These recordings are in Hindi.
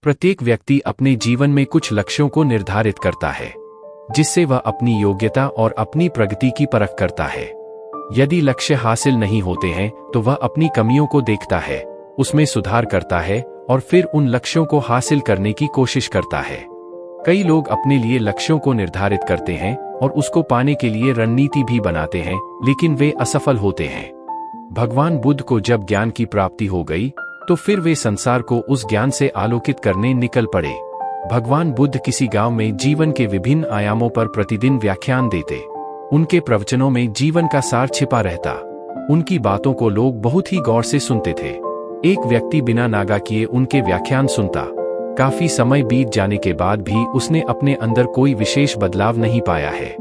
प्रत्येक व्यक्ति अपने जीवन में कुछ लक्ष्यों को निर्धारित करता है, जिससे वह अपनी योग्यता और अपनी प्रगति की परख करता है। यदि लक्ष्य हासिल नहीं होते हैं तो वह अपनी कमियों को देखता है, उसमें सुधार करता है और फिर उन लक्ष्यों को हासिल करने की कोशिश करता है। कई लोग अपने लिए लक्ष्यों को निर्धारित करते हैं और उसको पाने के लिए रणनीति भी बनाते हैं, लेकिन वे असफल होते हैं। भगवान बुद्ध को जब ज्ञान की प्राप्ति हो गई तो फिर वे संसार को उस ज्ञान से आलोकित करने निकल पड़े। भगवान बुद्ध किसी गांव में जीवन के विभिन्न आयामों पर प्रतिदिन व्याख्यान देते। उनके प्रवचनों में जीवन का सार छिपा रहता। उनकी बातों को लोग बहुत ही गौर से सुनते थे। एक व्यक्ति बिना नागा किए उनके व्याख्यान सुनता। काफी समय बीत जाने के बाद भी उसने अपने अंदर कोई विशेष बदलाव नहीं पाया है।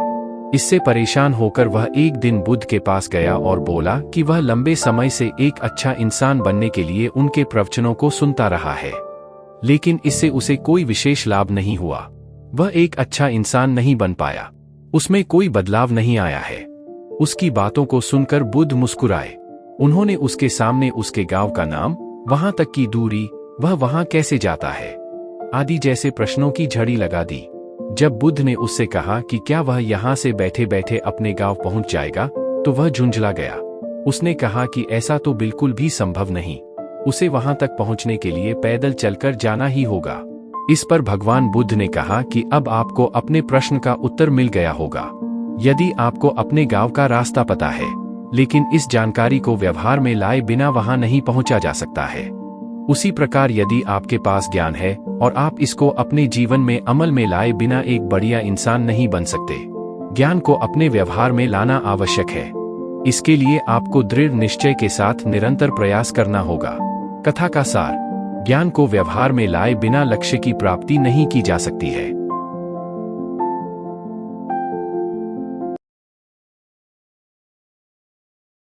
इससे परेशान होकर वह एक दिन बुद्ध के पास गया और बोला कि वह लंबे समय से एक अच्छा इंसान बनने के लिए उनके प्रवचनों को सुनता रहा है, लेकिन इससे उसे कोई विशेष लाभ नहीं हुआ। वह एक अच्छा इंसान नहीं बन पाया, उसमें कोई बदलाव नहीं आया है। उसकी बातों को सुनकर बुद्ध मुस्कुराए। उन्होंने उसके सामने उसके गांव का नाम, वहां तक की दूरी, वह वहां कैसे जाता है आदि जैसे प्रश्नों की झड़ी लगा दी। जब बुद्ध ने उससे कहा कि क्या वह यहाँ से बैठे बैठे अपने गांव पहुंच जाएगा, तो वह झुंझला गया। उसने कहा कि ऐसा तो बिल्कुल भी संभव नहीं, उसे वहां तक पहुंचने के लिए पैदल चलकर जाना ही होगा। इस पर भगवान बुद्ध ने कहा कि अब आपको अपने प्रश्न का उत्तर मिल गया होगा। यदि आपको अपने गांव का रास्ता पता है, लेकिन इस जानकारी को व्यवहार में लाए बिना वहां नहीं पहुंचा जा सकता है, उसी प्रकार यदि आपके पास ज्ञान है और आप इसको अपने जीवन में अमल में लाए बिना एक बढ़िया इंसान नहीं बन सकते। ज्ञान को अपने व्यवहार में लाना आवश्यक है। इसके लिए आपको दृढ़ निश्चय के साथ निरंतर प्रयास करना होगा। कथा का सार: ज्ञान को व्यवहार में लाए बिना लक्ष्य की प्राप्ति नहीं की जा सकती है।